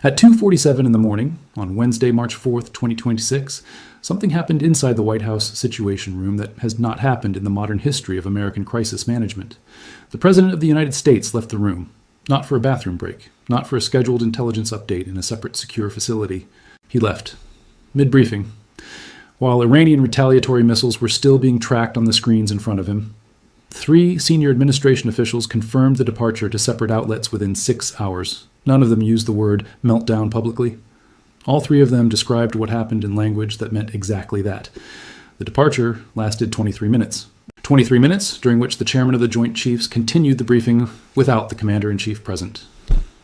At 2:47 in the morning, on Wednesday, March 4th, 2026, something happened inside the White House Situation Room that has not happened in the modern history of American crisis management. The President of the United States left the room, not for a bathroom break, not for a scheduled intelligence update in a separate secure facility. He left, mid-briefing, while Iranian retaliatory missiles were still being tracked on the screens in front of him. 3 senior administration officials confirmed the departure to separate outlets within 6 hours. None of them used the word meltdown publicly. All 3 of them described what happened in language that meant exactly that. The departure lasted 23 minutes. 23 minutes, during which the chairman of the Joint Chiefs continued the briefing without the commander-in-chief present.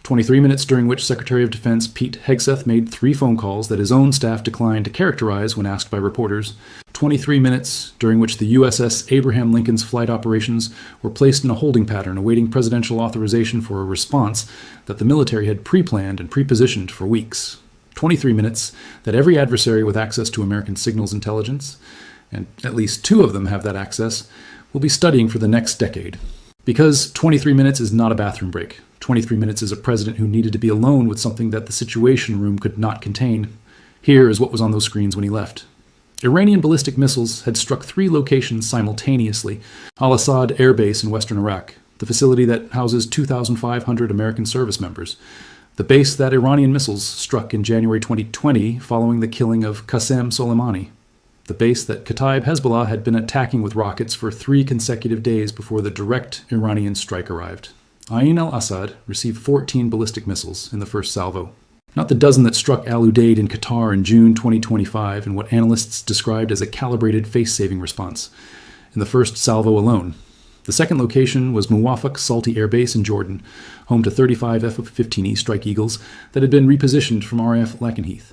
23 minutes during which Secretary of Defense Pete Hegseth made 3 phone calls that his own staff declined to characterize when asked by reporters. 23 minutes during which the USS Abraham Lincoln's flight operations were placed in a holding pattern awaiting presidential authorization for a response that the military had pre-planned and pre-positioned for weeks. 23 minutes that every adversary with access to American signals intelligence, and at least 2 of them have that access, will be studying for the next decade. Because 23 minutes is not a bathroom break. 23 minutes is a president who needed to be alone with something that the Situation Room could not contain. Here is what was on those screens when he left. Iranian ballistic missiles had struck 3 locations simultaneously. Al-Assad Air Base in western Iraq, the facility that houses 2,500 American service members. The base that Iranian missiles struck in January 2020 following the killing of Qasem Soleimani. The base that Kataib Hezbollah had been attacking with rockets for 3 consecutive days before the direct Iranian strike arrived. Ain al-Assad received 14 ballistic missiles in the first salvo. Not the dozen that struck Al Udeid in Qatar in June 2025 in what analysts described as a calibrated face-saving response, in the first salvo alone. The second location was Muwafaq Salti Air Base in Jordan, home to 35 F-15E Strike Eagles that had been repositioned from RAF Lakenheath.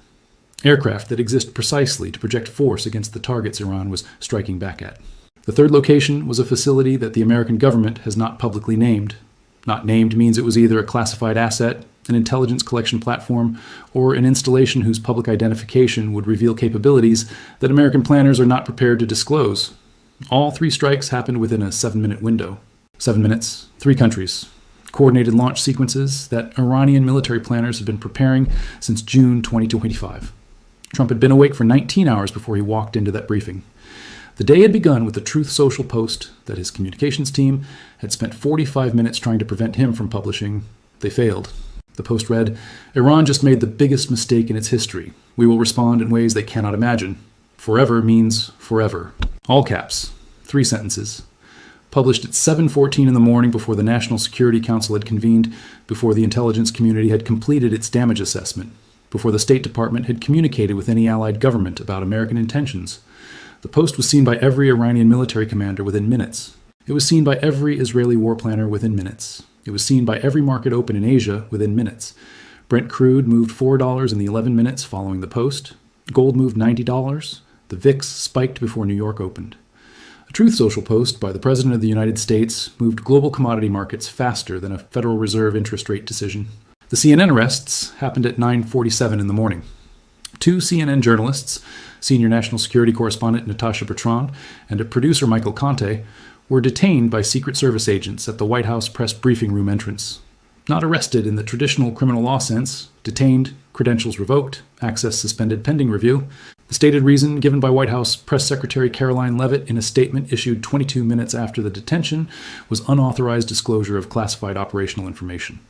Aircraft that exist precisely to project force against the targets Iran was striking back at. The third location was a facility that the American government has not publicly named. Not named means it was either a classified asset, an intelligence collection platform, or an installation whose public identification would reveal capabilities that American planners are not prepared to disclose. All 3 strikes happened within a 7-minute window. 7 minutes, 3 countries. Coordinated launch sequences that Iranian military planners had been preparing since June 2025. Trump had been awake for 19 hours before he walked into that briefing. The day had begun with the Truth Social post that his communications team had spent 45 minutes trying to prevent him from publishing. They failed. The post read, "Iran just made the biggest mistake in its history. We will respond in ways they cannot imagine. Forever means forever." All caps. 3 sentences. Published at 7:14 in the morning before the National Security Council had convened, before the intelligence community had completed its damage assessment, before the State Department had communicated with any allied government about American intentions. The post was seen by every Iranian military commander within minutes. It was seen by every Israeli war planner within minutes. It was seen by every market open in Asia within minutes. Brent crude moved $4 in the 11 minutes following the post. Gold moved $90. The VIX spiked before New York opened. A Truth Social post by the President of the United States moved global commodity markets faster than a Federal Reserve interest rate decision. The CNN arrests happened at 9:47 in the morning. 2 CNN journalists, senior national security correspondent Natasha Bertrand and a producer Michael Conte, were detained by Secret Service agents at the White House press briefing room entrance. Not arrested in the traditional criminal law sense, detained, credentials revoked, access suspended pending review. The stated reason given by White House Press Secretary Caroline Leavitt in a statement issued 22 minutes after the detention was unauthorized disclosure of classified operational information.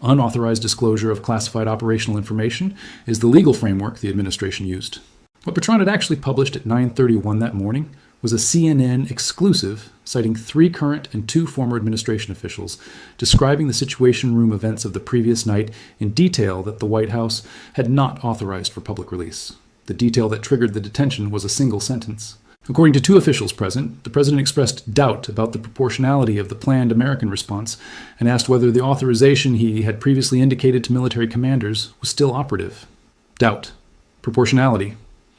Unauthorized disclosure of classified operational information is the legal framework the administration used. What Bertrand had actually published at 9:31 that morning was a CNN exclusive citing 3 current and 2 former administration officials describing the Situation Room events of the previous night in detail that the White House had not authorized for public release. The detail that triggered the detention was a single sentence. According to 2 officials present, the president expressed doubt about the proportionality of the planned American response and asked whether the authorization he had previously indicated to military commanders was still operative. Doubt. Proportionality.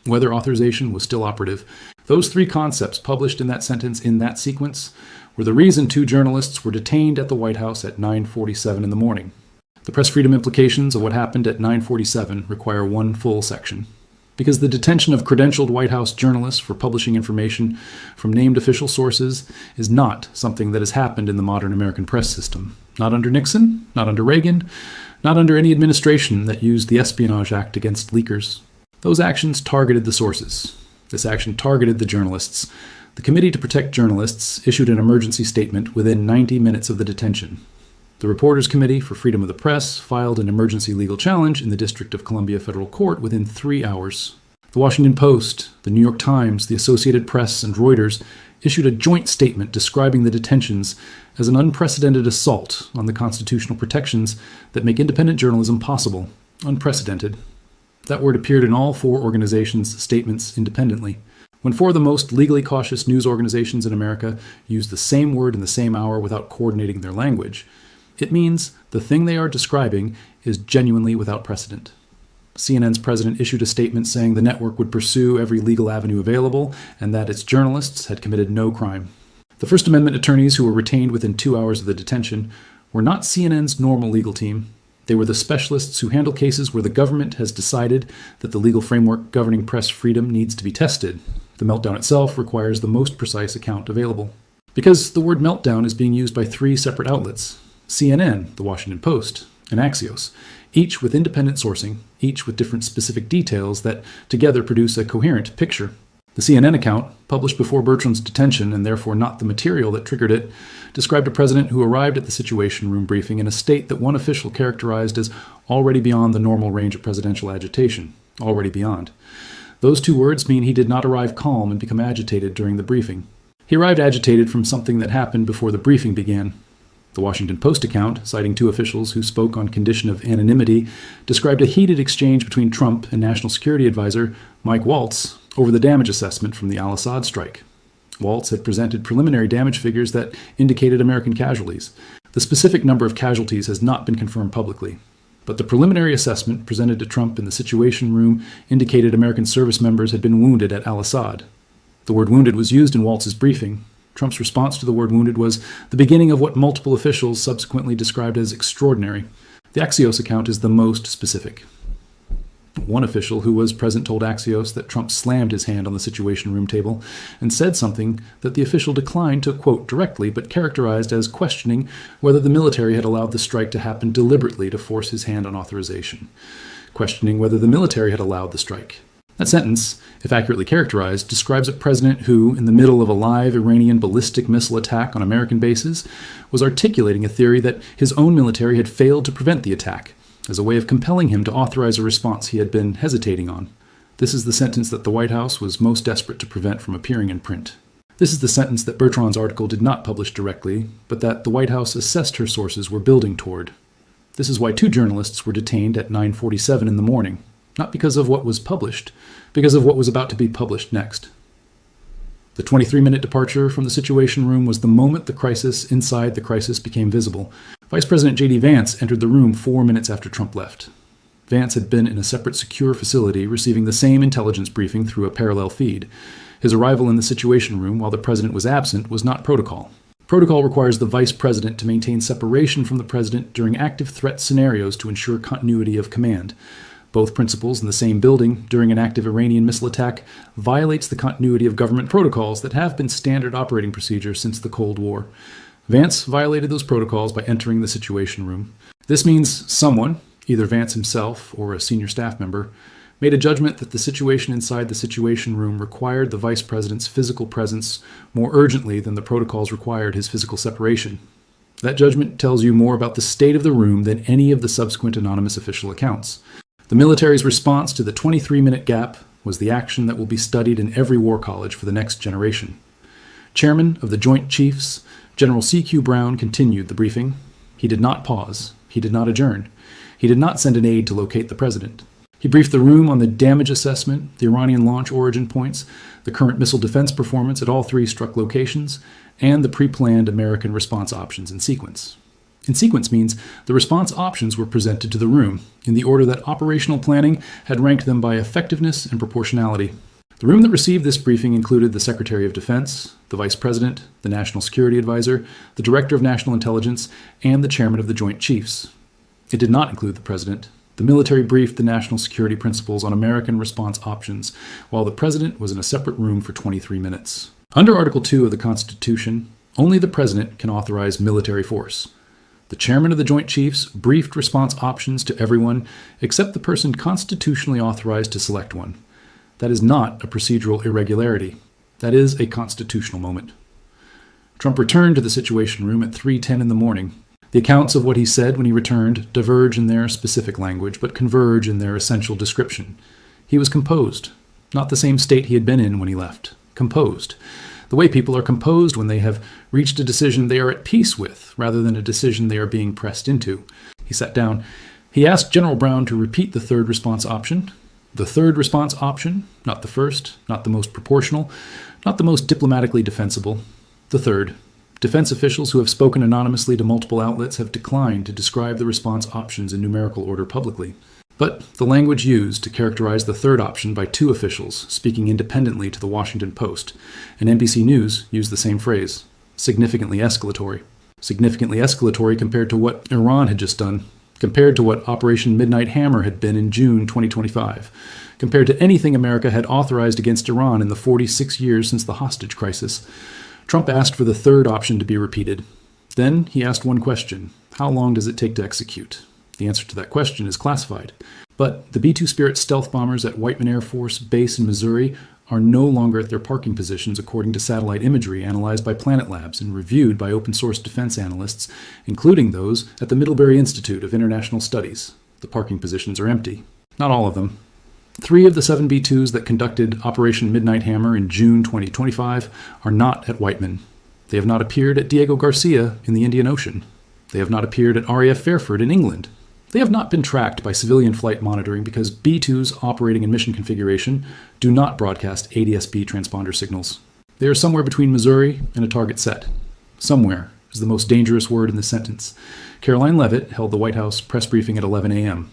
Whether authorization was still operative. Those 3 concepts published in that sentence in that sequence were the reason 2 journalists were detained at the White House at 9:47 in the morning. The press freedom implications of what happened at 9:47 require 1 full section. Because the detention of credentialed White House journalists for publishing information from named official sources is not something that has happened in the modern American press system. Not under Nixon, not under Reagan, not under any administration that used the Espionage Act against leakers. Those actions targeted the sources. This action targeted the journalists. The Committee to Protect Journalists issued an emergency statement within 90 minutes of the detention. The Reporters Committee for Freedom of the Press filed an emergency legal challenge in the District of Columbia Federal Court within 3 hours. The Washington Post, the New York Times, the Associated Press, and Reuters issued a joint statement describing the detentions as an unprecedented assault on the constitutional protections that make independent journalism possible. Unprecedented. That word appeared in all 4 organizations' statements independently. When 4 of the most legally cautious news organizations in America use the same word in the same hour without coordinating their language, it means the thing they are describing is genuinely without precedent. CNN's president issued a statement saying the network would pursue every legal avenue available and that its journalists had committed no crime. The First Amendment attorneys who were retained within 2 hours of the detention were not CNN's normal legal team. They were the specialists who handle cases where the government has decided that the legal framework governing press freedom needs to be tested. The meltdown itself requires the most precise account available. Because the word meltdown is being used by 3 separate outlets: CNN, the Washington Post, and Axios, each with independent sourcing, each with different specific details that together produce a coherent picture. The CNN account, published before Bertrand's detention and therefore not the material that triggered it, described a president who arrived at the Situation Room briefing in a state that one official characterized as already beyond the normal range of presidential agitation. Already beyond. Those 2 words mean he did not arrive calm and become agitated during the briefing. He arrived agitated from something that happened before the briefing began. The Washington Post account, citing 2 officials who spoke on condition of anonymity, described a heated exchange between Trump and National Security Advisor Mike Waltz over the damage assessment from the al-Assad strike. Waltz had presented preliminary damage figures that indicated American casualties. The specific number of casualties has not been confirmed publicly, but the preliminary assessment presented to Trump in the Situation Room indicated American service members had been wounded at al-Assad. The word wounded was used in Waltz's briefing. Trump's response to the word wounded was the beginning of what multiple officials subsequently described as extraordinary. The Axios account is the most specific. One official who was present told Axios that Trump slammed his hand on the Situation Room table and said something that the official declined to quote directly, but characterized as questioning whether the military had allowed the strike to happen deliberately to force his hand on authorization. Questioning whether the military had allowed the strike. That sentence, if accurately characterized, describes a president who, in the middle of a live Iranian ballistic missile attack on American bases, was articulating a theory that his own military had failed to prevent the attack, as a way of compelling him to authorize a response he had been hesitating on. This is the sentence that the White House was most desperate to prevent from appearing in print. This is the sentence that Bertrand's article did not publish directly, but that the White House assessed her sources were building toward. This is why 2 journalists were detained at 9:47 in the morning. Not because of what was published, because of what was about to be published next. The 23-minute departure from the Situation Room was the moment the crisis inside the crisis became visible. Vice President J.D. Vance entered the room 4 minutes after Trump left. Vance had been in a separate secure facility receiving the same intelligence briefing through a parallel feed. His arrival in the Situation Room while the president was absent was not protocol. Protocol requires the vice president to maintain separation from the president during active threat scenarios to ensure continuity of command. Both principles in the same building during an active Iranian missile attack violates the continuity of government protocols that have been standard operating procedure since the Cold War. Vance violated those protocols by entering the Situation Room. This means someone, either Vance himself or a senior staff member, made a judgment that the situation inside the Situation Room required the vice president's physical presence more urgently than the protocols required his physical separation. That judgment tells you more about the state of the room than any of the subsequent anonymous official accounts. The military's response to the 23-minute gap was the action that will be studied in every war college for the next generation. Chairman of the Joint Chiefs, General C.Q. Brown, continued the briefing. He did not pause. He did not adjourn. He did not send an aide to locate the president. He briefed the room on the damage assessment, the Iranian launch origin points, the current missile defense performance at all 3 struck locations, and the pre-planned American response options in sequence. In sequence means the response options were presented to the room, in the order that operational planning had ranked them by effectiveness and proportionality. The room that received this briefing included the Secretary of Defense, the Vice President, the National Security Advisor, the Director of National Intelligence, and the Chairman of the Joint Chiefs. It did not include the President. The military briefed the national security principles on American response options, while the President was in a separate room for 23 minutes. Under Article 2 of the Constitution, only the President can authorize military force. The chairman of the Joint Chiefs briefed response options to everyone except the person constitutionally authorized to select one. That is not a procedural irregularity. That is a constitutional moment. Trump returned to the Situation Room at 3:10 in the morning. The accounts of what he said when he returned diverge in their specific language, but converge in their essential description. He was composed, not the same state he had been in when he left. Composed. The way people are composed when they have reached a decision they are at peace with, rather than a decision they are being pressed into. He sat down. He asked General Brown to repeat the third response option. The third response option, not the first, not the most proportional, not the most diplomatically defensible. The third. Defense officials who have spoken anonymously to multiple outlets have declined to describe the response options in numerical order publicly. But the language used to characterize the third option by two officials speaking independently to the Washington Post and NBC News used the same phrase, significantly escalatory. Significantly escalatory compared to what Iran had just done, compared to what Operation Midnight Hammer had been in June 2025, compared to anything America had authorized against Iran in the 46 years since the hostage crisis. Trump asked for the third option to be repeated. Then he asked one question: how long does it take to execute? The answer to that question is classified. But the B-2 Spirit stealth bombers at Whiteman Air Force Base in Missouri are no longer at their parking positions according to satellite imagery analyzed by Planet Labs and reviewed by open-source defense analysts, including those at the Middlebury Institute of International Studies. The parking positions are empty. Not all of them. 3 of the 7 B-2s that conducted Operation Midnight Hammer in June 2025 are not at Whiteman. They have not appeared at Diego Garcia in the Indian Ocean. They have not appeared at RAF Fairford in England. They have not been tracked by civilian flight monitoring because B-2's operating and mission configuration do not broadcast ADS-B transponder signals. They are somewhere between Missouri and a target set. Somewhere is the most dangerous word in the sentence. Caroline Leavitt held the White House press briefing at 11 a.m.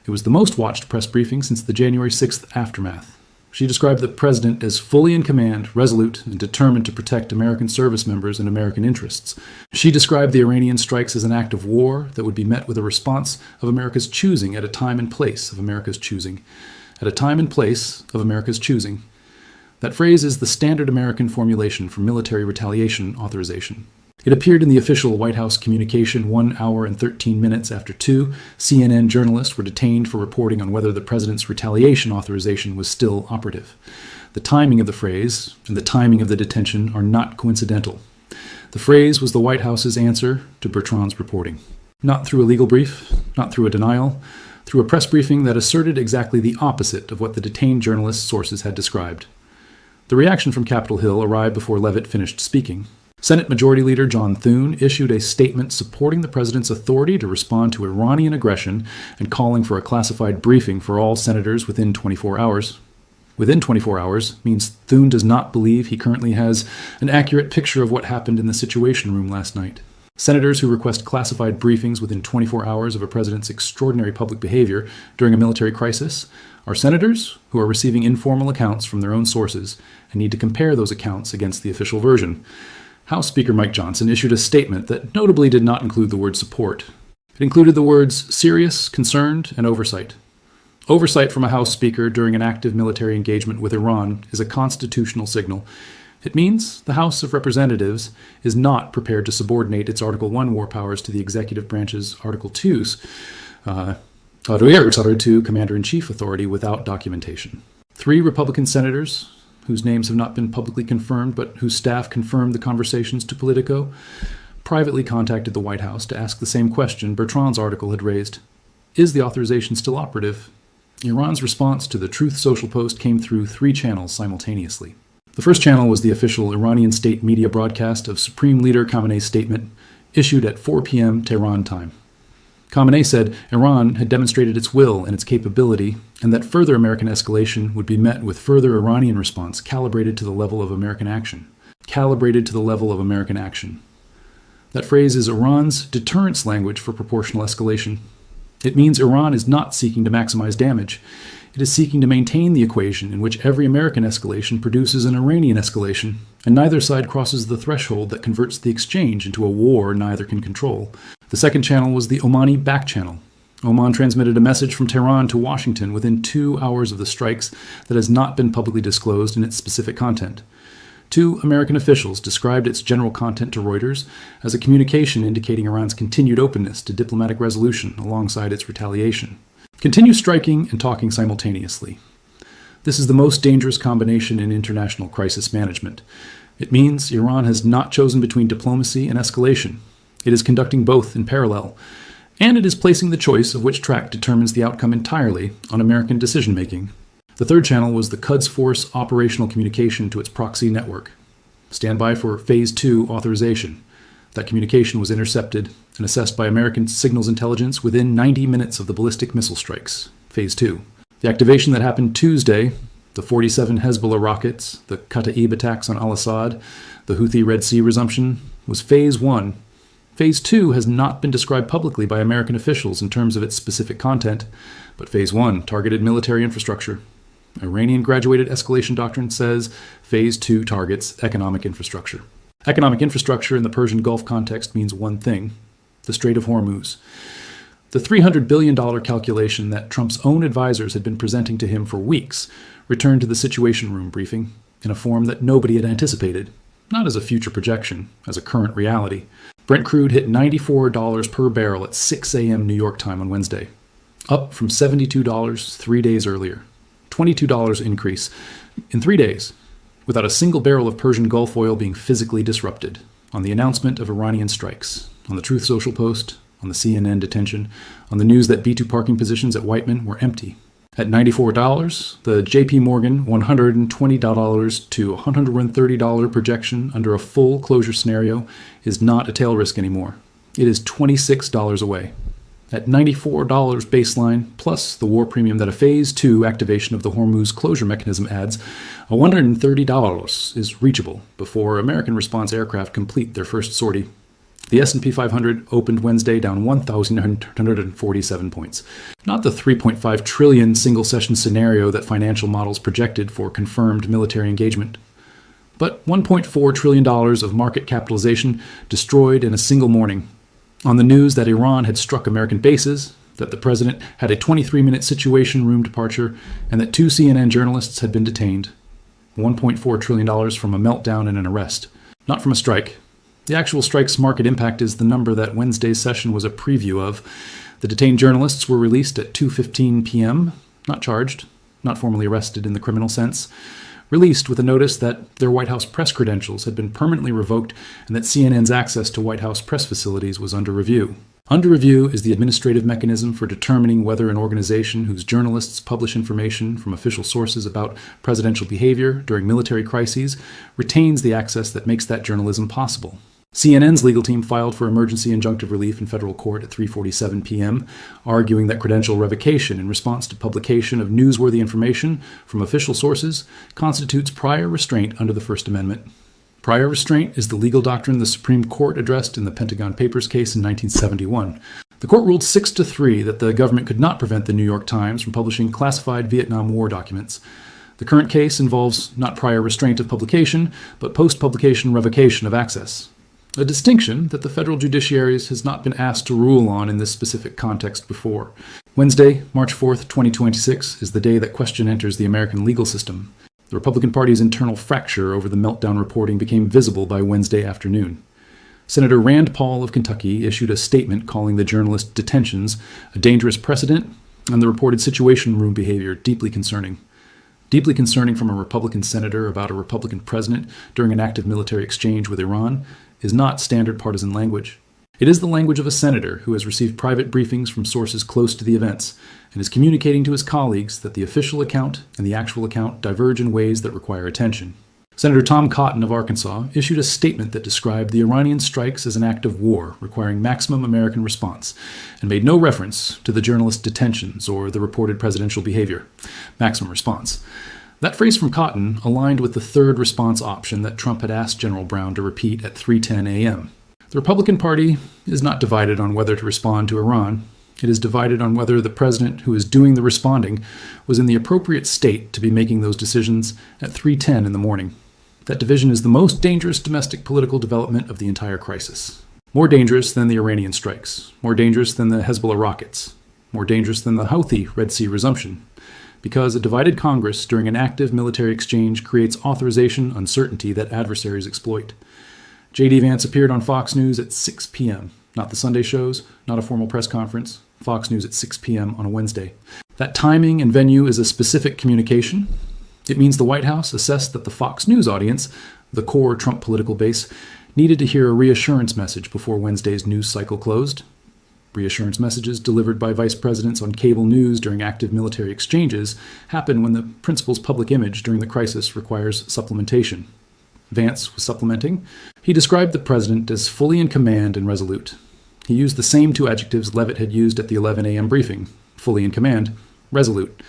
It was the most watched press briefing since the January 6th aftermath. She described the president as fully in command, resolute, and determined to protect American service members and American interests. She described the Iranian strikes as an act of war that would be met with a response of America's choosing at a time and place of America's choosing. At a time and place of America's choosing. That phrase is the standard American formulation for military retaliation authorization. It appeared in the official White House communication 1 hour and 13 minutes after 2 CNN journalists were detained for reporting on whether the president's retaliation authorization was still operative. The timing of the phrase and the timing of the detention are not coincidental. The phrase was the White House's answer to Bertrand's reporting. Not through a legal brief, not through a denial, through a press briefing that asserted exactly the opposite of what the detained journalists' sources had described. The reaction from Capitol Hill arrived before Leavitt finished speaking. Senate Majority Leader John Thune issued a statement supporting the president's authority to respond to Iranian aggression and calling for a classified briefing for all senators within 24 hours. Within 24 hours means Thune does not believe he currently has an accurate picture of what happened in the Situation Room last night. Senators who request classified briefings within 24 hours of a president's extraordinary public behavior during a military crisis are senators who are receiving informal accounts from their own sources and need to compare those accounts against the official version. House Speaker Mike Johnson issued a statement that notably did not include the word support. It included the words serious, concerned, and oversight. Oversight from a House Speaker during an active military engagement with Iran is a constitutional signal. It means the House of Representatives is not prepared to subordinate its Article 1 war powers to the executive branch's Article 2's Commander-in-Chief authority without documentation. 3 Republican senators, whose names have not been publicly confirmed but whose staff confirmed the conversations to Politico, privately contacted the White House to ask the same question Bertrand's article had raised. Is the authorization still operative? Iran's response to the Truth Social post came through 3 channels simultaneously. The first channel was the official Iranian state media broadcast of Supreme Leader Khamenei's statement, issued at 4 p.m. Tehran time. Khamenei said Iran had demonstrated its will and its capability, and that further American escalation would be met with further Iranian response calibrated to the level of American action. Calibrated to the level of American action. That phrase is Iran's deterrence language for proportional escalation. It means Iran is not seeking to maximize damage. It is seeking to maintain the equation in which every American escalation produces an Iranian escalation, and neither side crosses the threshold that converts the exchange into a war neither can control. The second channel was the Omani back channel. Oman transmitted a message from Tehran to Washington within 2 hours of the strikes that has not been publicly disclosed in its specific content. Two American officials described its general content to Reuters as a communication indicating Iran's continued openness to diplomatic resolution alongside its retaliation. Continue striking and talking simultaneously. This is the most dangerous combination in international crisis management. It means Iran has not chosen between diplomacy and escalation. It is conducting both in parallel, and it is placing the choice of which track determines the outcome entirely on American decision-making. The third channel was the Quds Force operational communication to its proxy network. Stand by for Phase 2 authorization. That communication was intercepted and assessed by American signals intelligence within 90 minutes of the ballistic missile strikes, Phase 2. The activation that happened Tuesday, the 47 Hezbollah rockets, the Kataib attacks on al-Assad, the Houthi Red Sea resumption, was Phase 1. Phase 2 has not been described publicly by American officials in terms of its specific content, but Phase 1 targeted military infrastructure. Iranian graduated escalation doctrine says Phase 2 targets economic infrastructure. Economic infrastructure in the Persian Gulf context means one thing: the Strait of Hormuz. The $300 billion calculation that Trump's own advisors had been presenting to him for weeks returned to the Situation Room briefing in a form that nobody had anticipated, not as a future projection, as a current reality. Brent crude hit $94 per barrel at 6 a.m. New York time on Wednesday, up from $72 3 days earlier. $22 increase in 3 days, without a single barrel of Persian Gulf oil being physically disrupted, on the announcement of Iranian strikes, on the Truth Social post, on the CNN detention, on the news that B2 parking positions at Whiteman were empty. At $94, the JP Morgan $120 to $130 projection under a full closure scenario is not a tail risk anymore. It is $26 away. At $94 baseline, plus the war premium that a Phase 2 activation of the Hormuz closure mechanism adds, $130 is reachable before American response aircraft complete their first sortie. The S&P 500 opened Wednesday down 1,947 points. Not the $3.5 trillion single-session scenario that financial models projected for confirmed military engagement, but $1.4 trillion of market capitalization destroyed in a single morning. On the news that Iran had struck American bases, that the president had a 23-minute Situation Room departure, and that 2 CNN journalists had been detained. $1.4 trillion from a meltdown and an arrest, not from a strike. The actual strike's market impact is the number that Wednesday's session was a preview of. The detained journalists were released at 2:15 p.m., not charged, not formally arrested in the criminal sense, released with a notice that their White House press credentials had been permanently revoked and that CNN's access to White House press facilities was under review. Under review is the administrative mechanism for determining whether an organization whose journalists publish information from official sources about presidential behavior during military crises retains the access that makes that journalism possible. CNN's legal team filed for emergency injunctive relief in federal court at 3:47 p.m., arguing that credential revocation in response to publication of newsworthy information from official sources constitutes prior restraint under the First Amendment. Prior restraint is the legal doctrine the Supreme Court addressed in the Pentagon Papers case in 1971. The court ruled 6-3 that the government could not prevent the New York Times from publishing classified Vietnam War documents. The current case involves not prior restraint of publication, but post-publication revocation of access. A distinction that the federal judiciary has not been asked to rule on in this specific context before. Wednesday, March 4th, 2026, is the day that question enters the American legal system. The Republican Party's internal fracture over the meltdown reporting became visible by Wednesday afternoon. Senator Rand Paul of Kentucky issued a statement calling the journalist detentions a dangerous precedent and the reported Situation Room behavior deeply concerning. Deeply concerning from a Republican senator about a Republican president during an active military exchange with Iran is not standard partisan language. It is the language of a senator who has received private briefings from sources close to the events and is communicating to his colleagues that the official account and the actual account diverge in ways that require attention. Senator Tom Cotton of Arkansas issued a statement that described the Iranian strikes as an act of war requiring maximum American response and made no reference to the journalist detentions or the reported presidential behavior. Maximum response. That phrase from Cotton aligned with the third response option that Trump had asked General Brown to repeat at 3:10 a.m. The Republican Party is not divided on whether to respond to Iran. It is divided on whether the president who is doing the responding was in the appropriate state to be making those decisions at 3:10 in the morning. That division is the most dangerous domestic political development of the entire crisis. More dangerous than the Iranian strikes. More dangerous than the Hezbollah rockets. More dangerous than the Houthi Red Sea resumption. because a divided Congress during an active military exchange creates authorization uncertainty that adversaries exploit. J.D. Vance appeared on Fox News at 6 p.m., not the Sunday shows, not a formal press conference, Fox News at 6 p.m. on a Wednesday. That timing and venue is a specific communication. It means the White House assessed that the Fox News audience, the core Trump political base, needed to hear a reassurance message before Wednesday's news cycle closed. Reassurance messages delivered by vice presidents on cable news during active military exchanges happen when the principal's public image during the crisis requires supplementation. Vance was supplementing. He described the president as fully in command and resolute. He used the same two adjectives Leavitt had used at the 11 a.m. briefing: fully in command, resolute.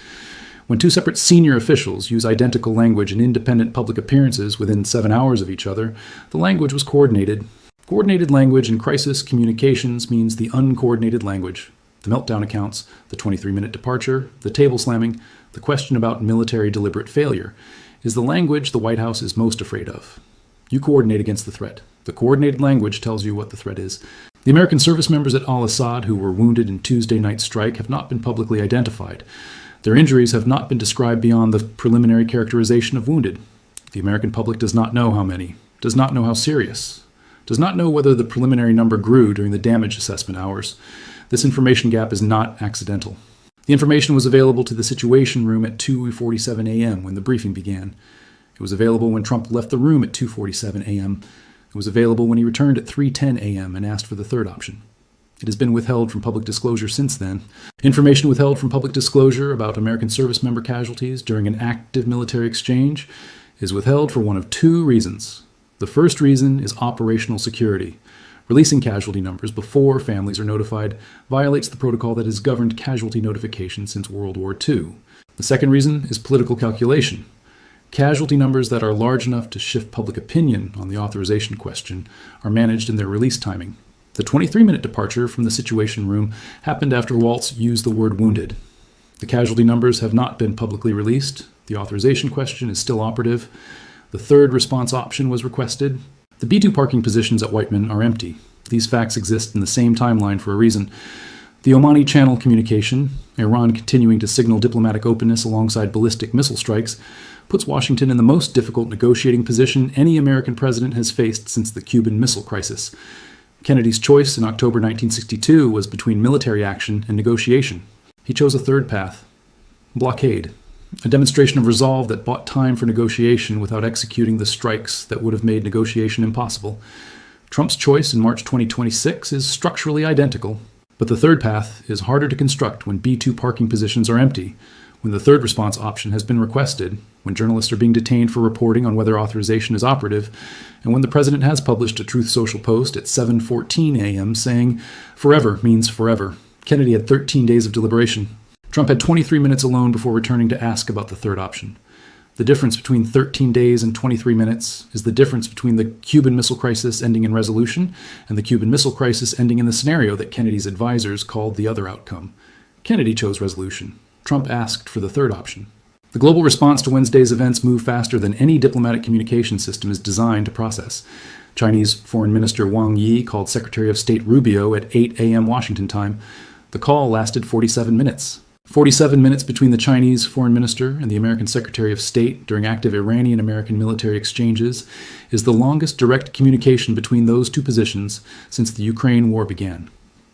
When two separate senior officials use identical language in independent public appearances within 7 hours of each other, the language was coordinated. Coordinated language in crisis communications means the uncoordinated language. The meltdown accounts, the 23-minute departure, the table slamming, the question about military deliberate failure, is the language the White House is most afraid of. You coordinate against the threat. The coordinated language tells you what the threat is. The American service members at Al-Assad who were wounded in Tuesday night's strike have not been publicly identified. Their injuries have not been described beyond the preliminary characterization of wounded. The American public does not know how many, does not know how serious, does not know whether the preliminary number grew during the damage assessment hours. This information gap is not accidental. The information was available to the Situation Room at 2:47 a.m. when the briefing began. It was available when Trump left the room at 2:47 a.m. It was available when he returned at 3:10 a.m. and asked for the third option. It has been withheld from public disclosure since then. Information withheld from public disclosure about American service member casualties during an active military exchange is withheld for one of two reasons. The first reason is operational security. Releasing casualty numbers before families are notified violates the protocol that has governed casualty notification since World War II. The second reason is political calculation. Casualty numbers that are large enough to shift public opinion on the authorization question are managed in their release timing. The 23-minute departure from the Situation Room happened after Waltz used the word wounded. The casualty numbers have not been publicly released. The authorization question is still operative. The third response option was requested. The B-2 parking positions at Whiteman are empty. These facts exist in the same timeline for a reason. The Omani Channel communication, Iran continuing to signal diplomatic openness alongside ballistic missile strikes, puts Washington in the most difficult negotiating position any American president has faced since the Cuban Missile Crisis. Kennedy's choice in October 1962 was between military action and negotiation. He chose a third path: blockade, a demonstration of resolve that bought time for negotiation without executing the strikes that would have made negotiation impossible. Trump's choice in March 2026 is structurally identical, but the third path is harder to construct when B-2 parking positions are empty, when the third response option has been requested, when journalists are being detained for reporting on whether authorization is operative, and when the president has published a Truth Social post at 7:14 a.m. saying, "Forever means forever." Kennedy had 13 days of deliberation. Trump had 23 minutes alone before returning to ask about the third option. The difference between 13 days and 23 minutes is the difference between the Cuban Missile Crisis ending in resolution and the Cuban Missile Crisis ending in the scenario that Kennedy's advisors called the other outcome. Kennedy chose resolution. Trump asked for the third option. The global response to Wednesday's events moved faster than any diplomatic communication system is designed to process. Chinese Foreign Minister Wang Yi called Secretary of State Rubio at 8 a.m. Washington time. The call lasted 47 minutes. 47 minutes between the Chinese Foreign Minister and the American Secretary of State during active Iranian-American military exchanges is the longest direct communication between those two positions since the Ukraine war began.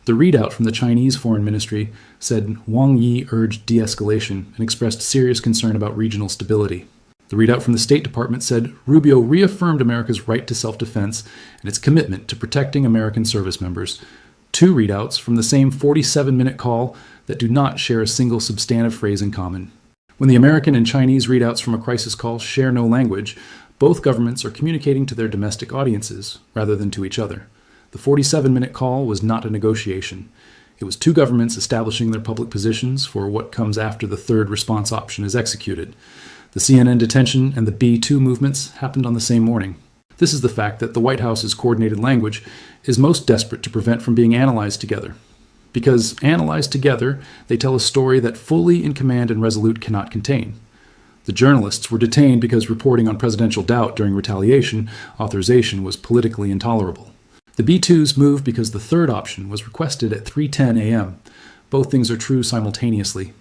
The readout from the Chinese Foreign Ministry said Wang Yi urged de-escalation and expressed serious concern about regional stability. The readout from the State Department said Rubio reaffirmed America's right to self-defense and its commitment to protecting American service members. Two readouts from the same 47-minute call that do not share a single substantive phrase in common. When the American and Chinese readouts from a crisis call share no language, both governments are communicating to their domestic audiences rather than to each other. The 47-minute call was not a negotiation. It was two governments establishing their public positions for what comes after the third response option is executed. The CNN detention and the B-2 movements happened on the same morning. This is the fact that the White House's coordinated language is most desperate to prevent from being analyzed together. Because analyzed together, they tell a story that fully in command and resolute cannot contain. The journalists were detained because reporting on presidential doubt during retaliation, authorization, was politically intolerable. The B-2s moved because the third option was requested at 3:10 a.m. Both things are true simultaneously.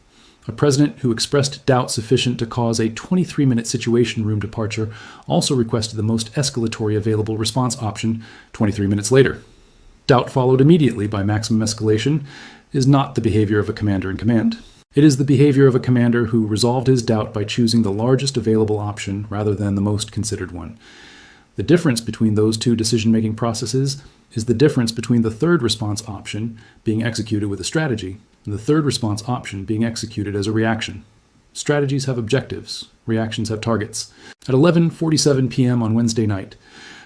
A president who expressed doubt sufficient to cause a 23-minute situation room departure also requested the most escalatory available response option 23 minutes later. Doubt followed immediately by maximum escalation is not the behavior of a commander in command. It is the behavior of a commander who resolved his doubt by choosing the largest available option rather than the most considered one. The difference between those two decision-making processes is the difference between the third response option being executed with a strategy and the third response option being executed as a reaction. Strategies have objectives. Reactions have targets. At 11:47 p.m. on Wednesday night,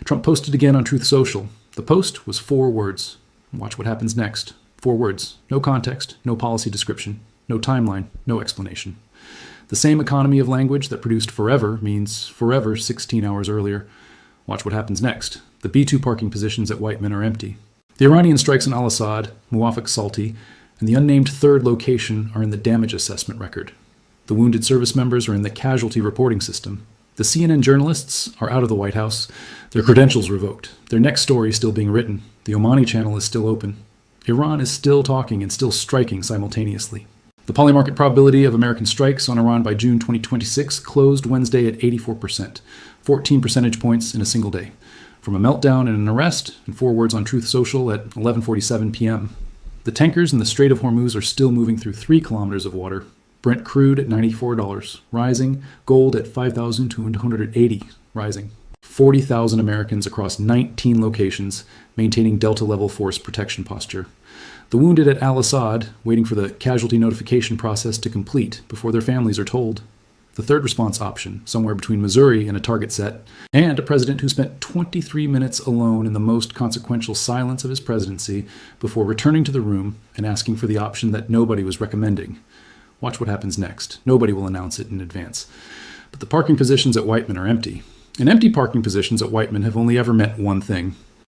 Trump posted again on Truth Social. The post was 4 words. Watch what happens next. 4 words. No context, no policy description, no timeline, no explanation. The same economy of language that produced forever means forever 16 hours earlier. Watch what happens next. The B-2 parking positions at Whiteman are empty. The Iranian strikes in Al-Assad, Muwafaq Salti, and the unnamed third location are in the damage assessment record. The wounded service members are in the casualty reporting system. The CNN journalists are out of the White House, their credentials revoked, their next story still being written. The Omani channel is still open. Iran is still talking and still striking simultaneously. The polymarket probability of American strikes on Iran by June 2026 closed Wednesday at 84%, 14 percentage points in a single day. From a meltdown and an arrest, and 4 words on Truth Social at 11:47 p.m. The tankers in the Strait of Hormuz are still moving through 3 kilometers of water. Brent crude at $94, rising. Gold at $5,280, rising. 40,000 Americans across 19 locations, maintaining Delta Level Force protection posture. The wounded at Al-Assad, waiting for the casualty notification process to complete before their families are told. The third response option, somewhere between Missouri and a target set, and a president who spent 23 minutes alone in the most consequential silence of his presidency before returning to the room and asking for the option that nobody was recommending. Watch what happens next. Nobody will announce it in advance. But the parking positions at Whiteman are empty. And empty parking positions at Whiteman have only ever meant one thing: